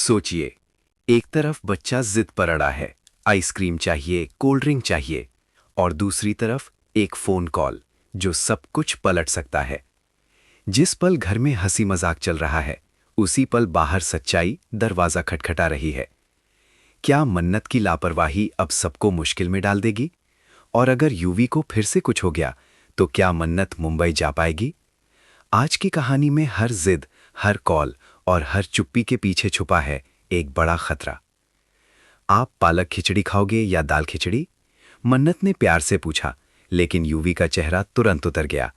सोचिए, एक तरफ बच्चा जिद पर अड़ा है, आइसक्रीम चाहिए, कोल्ड ड्रिंक चाहिए, और दूसरी तरफ एक फोन कॉल जो सब कुछ पलट सकता है। जिस पल घर में हंसी मजाक चल रहा है, उसी पल बाहर सच्चाई दरवाजा खटखटा रही है। क्या मन्नत की लापरवाही अब सबको मुश्किल में डाल देगी? और अगर यूवी को फिर से कुछ हो गया, तो क्या मन्नत मुंबई जा पाएगी? आज की कहानी में हर जिद, हर कॉल और हर चुप्पी के पीछे छुपा है एक बड़ा खतरा। आप पालक खिचड़ी खाओगे या दाल खिचड़ी? मन्नत ने प्यार से पूछा, लेकिन यूवी का चेहरा तुरंत उतर गया।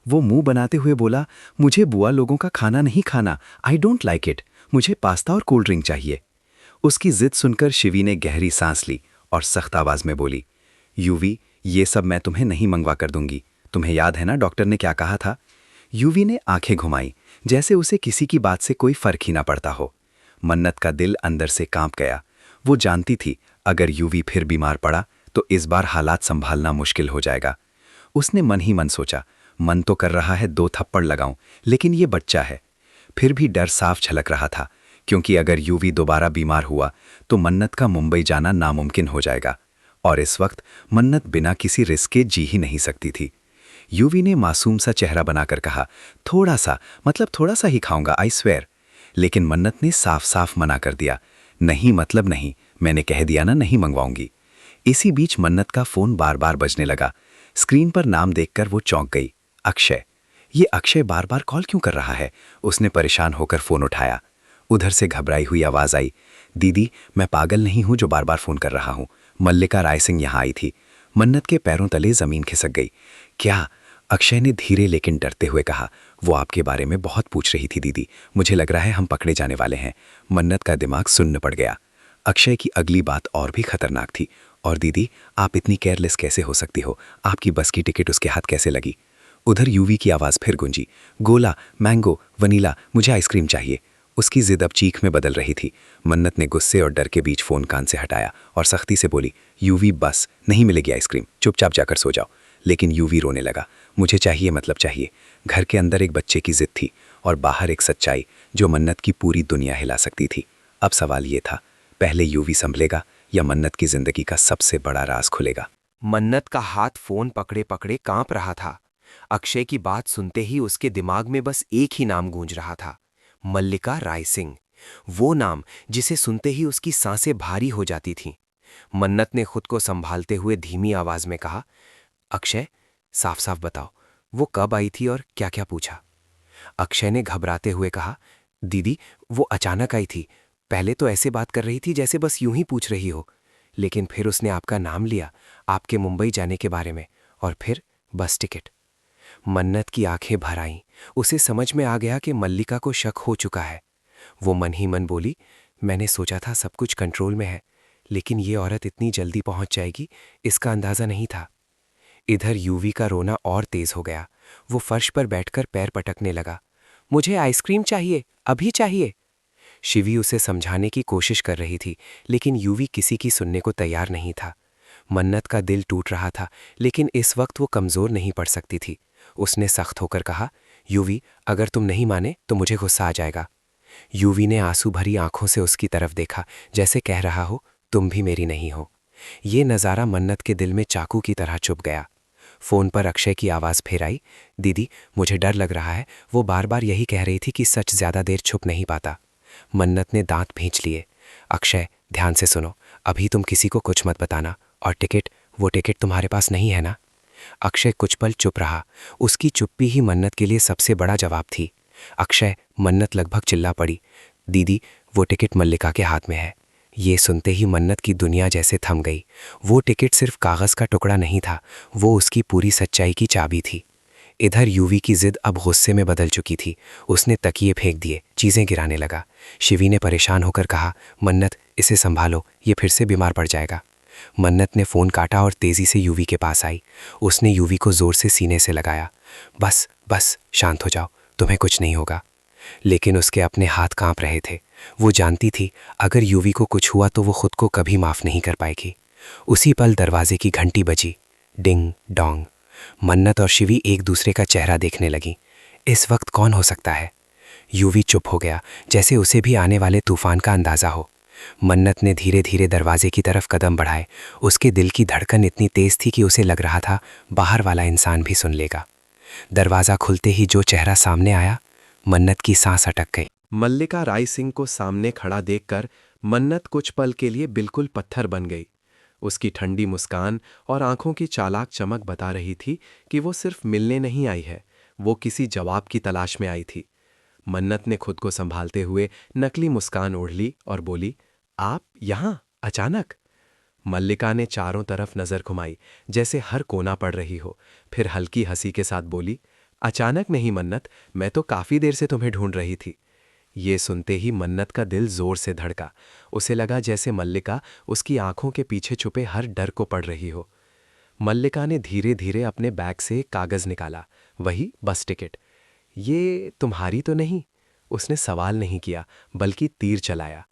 वो मुंह बनाते हुए बोला, मुझे बुआ लोगों का खाना नहीं खाना, आई डोंट लाइक इट, मुझे पास्ता और कोल्ड ड्रिंक चाहिए। उसकी जिद सुनकर शिवी ने गहरी सांस ली और सख्त आवाज में बोली, यूवी, ये सब मैं तुम्हें नहीं मंगवा कर दूंगी। तुम्हें याद है ना डॉक्टर ने क्या कहा था? यूवी ने आंखें घुमाई, जैसे उसे किसी की बात से कोई फर्क ही ना पड़ता हो। मन्नत का दिल अंदर से कांप गया। वो जानती थी, अगर यूवी फिर बीमार पड़ा तो इस बार हालात संभालना मुश्किल हो जाएगा। उसने मन ही मन सोचा, मन तो कर रहा है 2 थप्पड़ लगाऊं, लेकिन ये बच्चा है। फिर भी डर साफ झलक रहा था, क्योंकि अगर यूवी दोबारा बीमार हुआ तो मन्नत का मुंबई जाना नामुमकिन हो जाएगा, और इस वक्त मन्नत बिना किसी रिस्क के जी ही नहीं सकती थी। यूवी ने मासूम सा चेहरा बनाकर कहा, थोड़ा सा, मतलब थोड़ा सा ही खाऊंगा, आई स्वेयर। लेकिन मन्नत ने साफ साफ मना कर दिया, नहीं मतलब नहीं, मैंने कह दिया ना, नहीं मंगवाऊंगी। इसी बीच मन्नत का फोन बार बार बजने लगा। स्क्रीन पर नाम देखकर वो चौंक गई, अक्षय। ये अक्षय बार बार कॉल क्यों कर रहा है? उसने परेशान होकर फोन उठाया। उधर से घबराई हुई आवाज आई, दीदी, मैं पागल नहीं हूं जो बार बार फोन कर रहा हूं। मल्लिका राय सिंह यहां आई थी। मन्नत के पैरों तले जमीन खिसक गई। क्या? अक्षय ने धीरे लेकिन डरते हुए कहा, वो आपके बारे में बहुत पूछ रही थी दीदी, मुझे लग रहा है हम पकड़े जाने वाले हैं। मन्नत का दिमाग सुन्न पड़ गया। अक्षय की अगली बात और भी खतरनाक थी। और दीदी, आप इतनी केयरलेस कैसे हो सकती हो? आपकी बस की टिकट उसके हाथ कैसे लगी? उधर यूवी की आवाज़ फिर गूंजी, गोला, मैंगो, वनीला, मुझे आइसक्रीम चाहिए। उसकी जिद अब चीख में बदल रही थी। मन्नत ने गुस्से और डर के बीच फ़ोन कान से हटाया और सख्ती से बोली, यूवी, बस नहीं मिलेगी आइसक्रीम, चुपचाप जाकर सो जाओ। लेकिन यूवी रोने लगा, मुझे चाहिए मतलब चाहिए। घर के अंदर एक बच्चे की जिद थी और बाहर एक सच्चाई जो मन्नत की पूरी दुनिया हिला सकती थी। अब सवाल ये था, पहले यूवी संभलेगा या मन्नत की जिंदगी का सबसे बड़ा राज खुलेगा? मन्नत का हाथ फोन पकड़े पकड़े कांप रहा था। अक्षय की बात सुनते ही उसके दिमाग में बस एक ही नाम गूंज रहा था, मल्लिका राय सिंह। वो नाम जिसे सुनते ही उसकी सांसें भारी हो जाती थीं। मन्नत ने खुद को संभालते हुए धीमी आवाज में कहा, अक्षय, साफ साफ बताओ, वो कब आई थी और क्या क्या पूछा? अक्षय ने घबराते हुए कहा, दीदी, वो अचानक आई थी। पहले तो ऐसे बात कर रही थी जैसे बस यूं ही पूछ रही हो, लेकिन फिर उसने आपका नाम लिया, आपके मुंबई जाने के बारे में, और फिर बस टिकट। मन्नत की आंखें भर आईं। उसे समझ में आ गया कि मल्लिका को शक हो चुका है। वो मन ही मन बोली, मैंने सोचा था सब कुछ कंट्रोल में है, लेकिन ये औरत इतनी जल्दी पहुंच जाएगी, इसका अंदाजा नहीं था। इधर यूवी का रोना और तेज हो गया। वो फर्श पर बैठकर पैर पटकने लगा, मुझे आइसक्रीम चाहिए, अभी चाहिए। शिवी उसे समझाने की कोशिश कर रही थी, लेकिन यूवी किसी की सुनने को तैयार नहीं था। मन्नत का दिल टूट रहा था, लेकिन इस वक्त वो कमजोर नहीं पड़ सकती थी। उसने सख्त होकर कहा, यूवी, अगर तुम नहीं माने तो मुझे गुस्सा आ जाएगा। यूवी ने आंसू भरी आंखों से उसकी तरफ देखा, जैसे कह रहा हो, तुम भी मेरी नहीं हो। ये नज़ारा मन्नत के दिल में चाकू की तरह चुभ गया। फोन पर अक्षय की आवाज़ फिर आई, दीदी, मुझे डर लग रहा है, वो बार बार यही कह रही थी कि सच ज़्यादा देर छुप नहीं पाता। मन्नत ने दांत भींच लिए, अक्षय, ध्यान से सुनो, अभी तुम किसी को कुछ मत बताना। और टिकट, वो टिकट तुम्हारे पास नहीं है ना? अक्षय कुछ पल चुप रहा। उसकी चुप्पी ही मन्नत के लिए सबसे बड़ा जवाब थी। अक्षय, मन्नत लगभग चिल्ला पड़ी, दीदी, वो टिकट मल्लिका के हाथ में है। ये सुनते ही मन्नत की दुनिया जैसे थम गई। वो टिकट सिर्फ कागज़ का टुकड़ा नहीं था, वो उसकी पूरी सच्चाई की चाबी थी। इधर यूवी की जिद अब गुस्से में बदल चुकी थी। उसने तकिए फेंक दिए, चीज़ें गिराने लगा। शिवी ने परेशान होकर कहा, मन्नत, इसे संभालो, ये फिर से बीमार पड़ जाएगा। मन्नत ने फ़ोन काटा और तेज़ी से यूवी के पास आई। उसने यूवी को ज़ोर से सीने से लगाया, बस बस, शांत हो जाओ, तुम्हें कुछ नहीं होगा। लेकिन उसके अपने हाथ कांप रहे थे। वो जानती थी, अगर यूवी को कुछ हुआ तो वो खुद को कभी माफ़ नहीं कर पाएगी। उसी पल दरवाजे की घंटी बजी, डिंग डोंग। मन्नत और शिवी एक दूसरे का चेहरा देखने लगी। इस वक्त कौन हो सकता है? यूवी चुप हो गया, जैसे उसे भी आने वाले तूफान का अंदाजा हो। मन्नत ने धीरे धीरे दरवाजे की तरफ कदम बढ़ाए। उसके दिल की धड़कन इतनी तेज थी कि उसे लग रहा था बाहर वाला इंसान भी सुन लेगा। दरवाज़ा खुलते ही जो चेहरा सामने आया, मन्नत की सांस अटक गई। मल्लिका राय सिंह को सामने खड़ा देखकर मन्नत कुछ पल के लिए बिल्कुल पत्थर बन गई। उसकी ठंडी मुस्कान और आंखों की चालाक चमक बता रही थी कि वो सिर्फ मिलने नहीं आई है, वो किसी जवाब की तलाश में आई थी। मन्नत ने खुद को संभालते हुए नकली मुस्कान ओढ़ ली और बोली, आप यहां अचानक? मल्लिका ने चारों तरफ नजर घुमाई, जैसे हर कोना पड़ रही हो, फिर हल्की हंसी के साथ बोली, अचानक नहीं मन्नत, मैं तो काफी देर से तुम्हें ढूंढ रही थी। ये सुनते ही मन्नत का दिल जोर से धड़का। उसे लगा जैसे मल्लिका उसकी आंखों के पीछे छुपे हर डर को पढ़ रही हो। मल्लिका ने धीरे धीरे अपने बैग से एक कागज निकाला, वही बस टिकट। ये तुम्हारी तो नहीं? उसने सवाल नहीं किया, बल्कि तीर चलाया।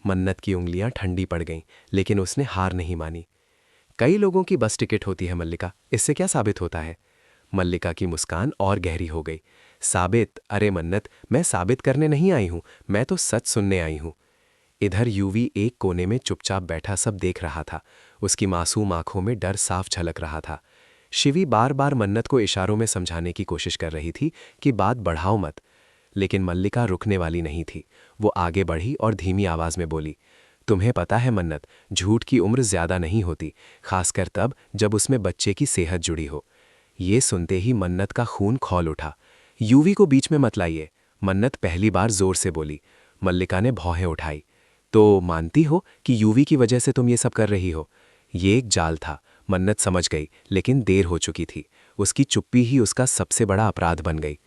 मन्नत की उंगलियां ठंडी पड़ गईं, लेकिन उसने हार नहीं मानी। कई लोगों की बस टिकट होती है मल्लिका, इससे क्या साबित होता है? मल्लिका की मुस्कान और गहरी हो गई। साबित? अरे मन्नत, मैं साबित करने नहीं आई हूं, मैं तो सच सुनने आई हूं। इधर यूवी एक कोने में चुपचाप बैठा सब देख रहा था। उसकी मासूम आंखों में डर साफ झलक रहा था। शिवी बार बार मन्नत को इशारों में समझाने की कोशिश कर रही थी कि बात बढ़ाओ मत, लेकिन मल्लिका रुकने वाली नहीं थी। वो आगे बढ़ी और धीमी आवाज में बोली, तुम्हें पता है मन्नत, झूठ की उम्र ज्यादा नहीं होती, खासकर तब जब उसमें बच्चे की सेहत जुड़ी हो। ये सुनते ही मन्नत का खून खौल उठा। यूवी को बीच में मत लाइए, मन्नत पहली बार जोर से बोली। मल्लिका ने भौहें उठाई। तो मानती हो कि यूवी की वजह से तुम ये सब कर रही हो? ये एक जाल था, मन्नत समझ गई, लेकिन देर हो चुकी थी। उसकी चुप्पी ही उसका सबसे बड़ा अपराध बन गई।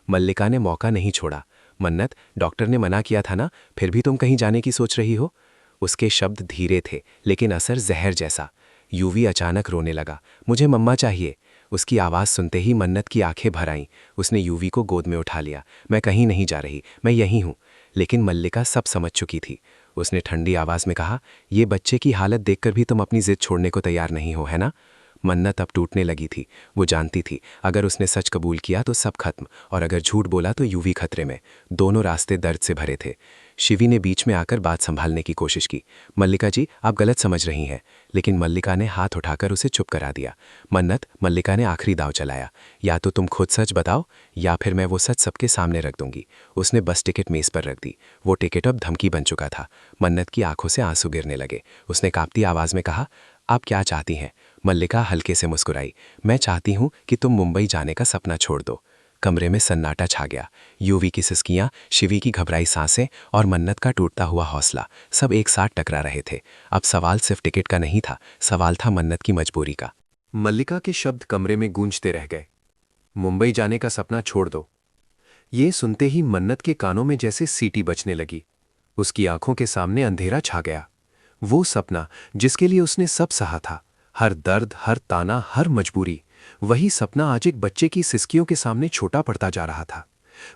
मल्लिका ने मौका नहीं छोड़ा। मन्नत, डॉक्टर ने मना किया था ना, फिर भी तुम कहीं जाने की सोच रही हो? उसके शब्द धीरे थे, लेकिन असर जहर जैसा। यूवी अचानक रोने लगा। मुझे मम्मा चाहिए। उसकी आवाज़ सुनते ही मन्नत की आंखें भर आईं। उसने यूवी को गोद में उठा लिया। मैं कहीं नहीं जा रही, मैं यहीं हूँ। लेकिन मल्लिका सब समझ चुकी थी। उसने ठंडी आवाज़ में कहा, ये बच्चे की हालत देखकर भी तुम अपनी जिद छोड़ने को तैयार नहीं हो, है ना? मन्नत अब टूटने लगी थी। वो जानती थी, अगर उसने सच कबूल किया तो सब खत्म, और अगर झूठ बोला तो यूवी खतरे में। दोनों रास्ते दर्द से भरे थे। शिवी ने बीच में आकर बात संभालने की कोशिश की। मल्लिका जी, आप गलत समझ रही हैं। लेकिन मल्लिका ने हाथ उठाकर उसे चुप करा दिया। मन्नत, मल्लिका ने आखिरी दाव चलाया। या तो तुम खुद सच बताओ, या फिर मैं वो सच सबके सामने रख दूंगी। उसने बस टिकट मेज पर रख दी। वो टिकट अब धमकी बन चुका था। मन्नत की आंखों से आंसू गिरने लगे। उसने कांपती आवाज में कहा, आप क्या चाहती हैं? मल्लिका हल्के से मुस्कुराई। मैं चाहती हूं कि तुम मुंबई जाने का सपना छोड़ दो। कमरे में सन्नाटा छा गया। यूवी की सिसकियां, शिवी की घबराई सांसें और मन्नत का टूटता हुआ हौसला सब एक साथ टकरा रहे थे। अब सवाल सिर्फ टिकट का नहीं था, सवाल था मन्नत की मजबूरी का। मल्लिका के शब्द कमरे में गूंजते रह गए। मुंबई जाने का सपना छोड़ दो। ये सुनते ही मन्नत के कानों में जैसे सीटी बजने लगी। उसकी आंखों के सामने अंधेरा छा गया। वो सपना जिसके लिए उसने सब सहा था, हर दर्द, हर ताना, हर मजबूरी, वही सपना आज एक बच्चे की सिसकियों के सामने छोटा पड़ता जा रहा था।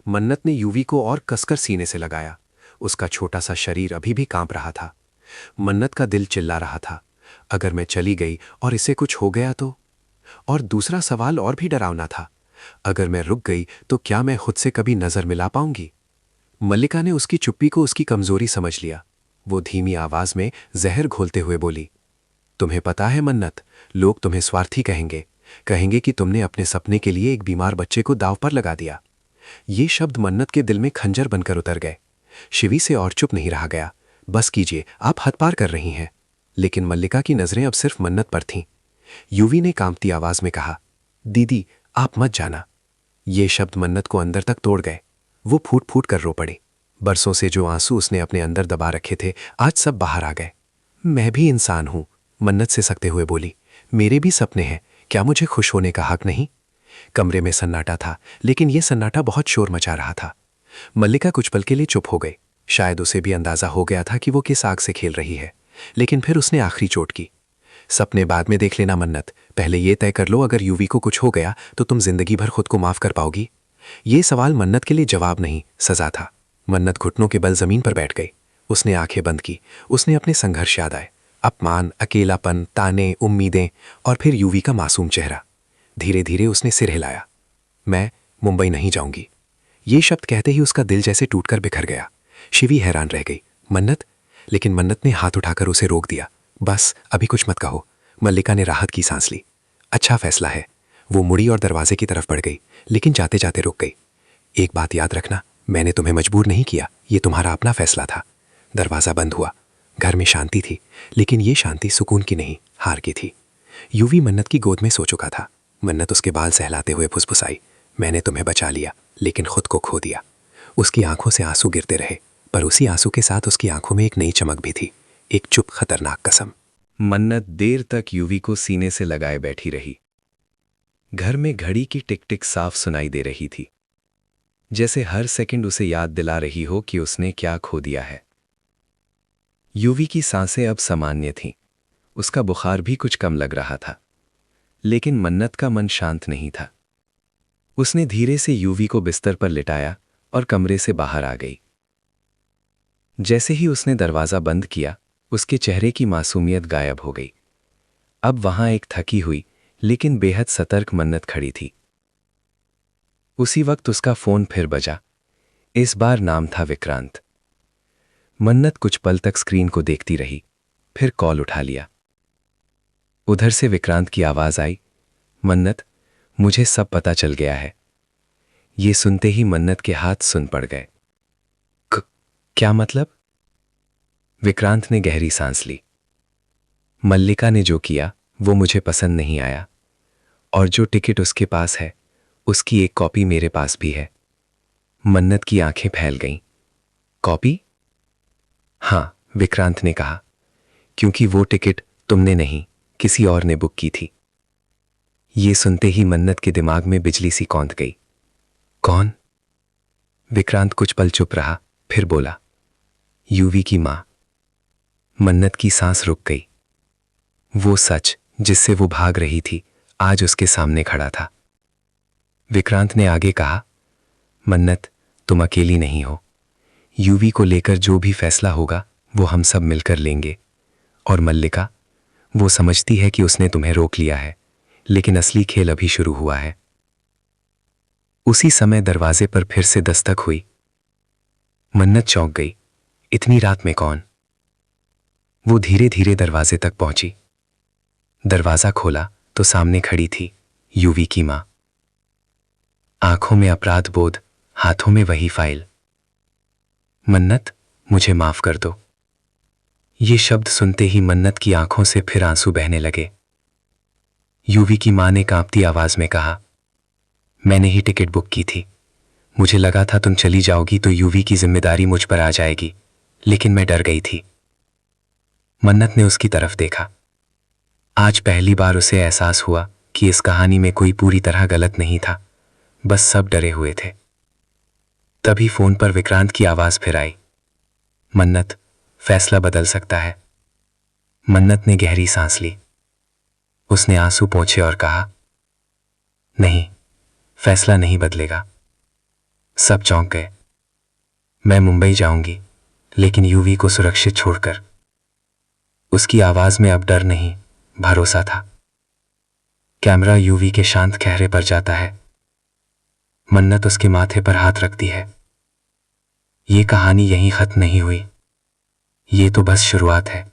मन्नत ने यूवी को और कसकर सीने से लगाया। उसका छोटा सा शरीर अभी भी कांप रहा था। मन्नत का दिल चिल्ला रहा था, अगर मैं चली गई और इसे कुछ हो गया तो? और दूसरा सवाल और भी डरावना था, अगर मैं रुक गई तो क्या मैं खुद से कभी नजर मिला पाऊंगी? मल्लिका ने उसकी चुप्पी को उसकी कमजोरी समझ लिया। वो धीमी आवाज में जहर घोलते हुए बोली, तुम्हें पता है मन्नत, लोग तुम्हें स्वार्थी कहेंगे, कहेंगे कि तुमने अपने सपने के लिए एक बीमार बच्चे को दांव पर लगा दिया। ये शब्द मन्नत के दिल में खंजर बनकर उतर गए। शिवी से और चुप नहीं रहा गया। बस कीजिए, आप हद पार कर रही हैं। लेकिन मल्लिका की नजरें अब सिर्फ मन्नत पर थीं। यूवी ने कांपती आवाज में कहा, दीदी आप मत जाना। ये शब्द मन्नत को अंदर तक तोड़ गए। वो फूट फूट कर रो पड़ी। बरसों से जो आंसू उसने अपने अंदर दबा रखे थे, आज सब बाहर आ गए। मैं भी इंसान हूं, मन्नत से सकते हुए बोली, मेरे भी सपने हैं, क्या मुझे खुश होने का हक नहीं? कमरे में सन्नाटा था, लेकिन यह सन्नाटा बहुत शोर मचा रहा था। मल्लिका कुछ पल के लिए चुप हो गई। शायद उसे भी अंदाजा हो गया था कि वो किस आग से खेल रही है। लेकिन फिर उसने आखिरी चोट की, सपने बाद में देख लेना मन्नत, पहले ये तय कर लो अगर यूवी को कुछ हो गया तो तुम जिंदगी भर खुद को माफ कर पाओगी? ये सवाल मन्नत के लिए जवाब नहीं, सजा था। मन्नत घुटनों के बल जमीन पर बैठ गई। उसने आंखें बंद की। उसने अपने संघर्ष याद आए, अपमान, अकेलापन, ताने, उम्मीदें, और फिर यूवी का मासूम चेहरा। धीरे धीरे उसने सिर हिलाया। मैं मुंबई नहीं जाऊंगी। ये शब्द कहते ही उसका दिल जैसे टूटकर बिखर गया। शिवी हैरान रह गई। मन्नत? लेकिन मन्नत ने हाथ उठाकर उसे रोक दिया। बस अभी कुछ मत कहो। मल्लिका ने राहत की सांस ली। अच्छा फैसला है। वो मुड़ी और दरवाजे की तरफ बढ़ गई, लेकिन जाते जाते रुक गई। एक बात याद रखना, मैंने तुम्हें मजबूर नहीं किया, ये तुम्हारा अपना फैसला था। दरवाज़ा बंद हुआ। घर में शांति थी, लेकिन ये शांति सुकून की नहीं, हार की थी। यूवी मन्नत की गोद में सो चुका था। मन्नत उसके बाल सहलाते हुए फुसफुसाई, मैंने तुम्हें बचा लिया, लेकिन खुद को खो दिया। उसकी आंखों से आंसू गिरते रहे, पर उसी आंसू के साथ उसकी आंखों में एक नई चमक भी थी, एक चुप खतरनाक कसम। मन्नत देर तक यूवी को सीने से लगाए बैठी रही। घर में घड़ी की टिक टिक साफ सुनाई दे रही थी, जैसे हर सेकंड उसे याद दिला रही हो कि उसने क्या खो दिया है। यूवी की सांसें अब सामान्य थीं, उसका बुखार भी कुछ कम लग रहा था, लेकिन मन्नत का मन शांत नहीं था। उसने धीरे से यूवी को बिस्तर पर लिटाया और कमरे से बाहर आ गई। जैसे ही उसने दरवाज़ा बंद किया, उसके चेहरे की मासूमियत गायब हो गई। अब वहां एक थकी हुई लेकिन बेहद सतर्क मन्नत खड़ी थी। उसी वक्त उसका फोन फिर बजा। इस बार नाम था विक्रांत। मन्नत कुछ पल तक स्क्रीन को देखती रही, फिर कॉल उठा लिया। उधर से विक्रांत की आवाज आई, मन्नत, मुझे सब पता चल गया है। ये सुनते ही मन्नत के हाथ सुन पड़ गए। क्या मतलब? विक्रांत ने गहरी सांस ली। मल्लिका ने जो किया वो मुझे पसंद नहीं आया, और जो टिकट उसके पास है उसकी एक कॉपी मेरे पास भी है। मन्नत की आंखें फैल गईं। कॉपी? हाँ, विक्रांत ने कहा, क्योंकि वो टिकट तुमने नहीं, किसी और ने बुक की थी। ये सुनते ही मन्नत के दिमाग में बिजली सी कौंध गई। कौन? विक्रांत कुछ पल चुप रहा, फिर बोला, यूवी की मां। मन्नत की सांस रुक गई। वो सच जिससे वो भाग रही थी आज उसके सामने खड़ा था। विक्रांत ने आगे कहा, मन्नत, तुम अकेली नहीं हो। यूवी को लेकर जो भी फैसला होगा वो हम सब मिलकर लेंगे। और मल्लिका, वो समझती है कि उसने तुम्हें रोक लिया है, लेकिन असली खेल अभी शुरू हुआ है। उसी समय दरवाजे पर फिर से दस्तक हुई। मन्नत चौंक गई। इतनी रात में कौन? वो धीरे धीरे दरवाजे तक पहुंची। दरवाजा खोला तो सामने खड़ी थी यूवी की मां। आंखों में अपराध बोध, हाथों में वही फाइल। मन्नत, मुझे माफ कर दो। ये शब्द सुनते ही मन्नत की आंखों से फिर आंसू बहने लगे। यूवी की मां ने कांपती आवाज में कहा, मैंने ही टिकट बुक की थी। मुझे लगा था तुम चली जाओगी तो यूवी की जिम्मेदारी मुझ पर आ जाएगी, लेकिन मैं डर गई थी। मन्नत ने उसकी तरफ देखा। आज पहली बार उसे एहसास हुआ कि इस कहानी में कोई पूरी तरह गलत नहीं था, बस सब डरे हुए थे। तभी फोन पर विक्रांत की आवाज फिर आई, मन्नत, फैसला बदल सकता है। मन्नत ने गहरी सांस ली। उसने आंसू पोंछे और कहा, नहीं, फैसला नहीं बदलेगा। सब चौंक गए। मैं मुंबई जाऊंगी, लेकिन यूवी को सुरक्षित छोड़कर। उसकी आवाज में अब डर नहीं, भरोसा था। कैमरा यूवी के शांत चेहरे पर जाता है। मन्नत उसके माथे पर हाथ रखती है। ये कहानी यहीं खत्म नहीं हुई, ये तो बस शुरुआत है।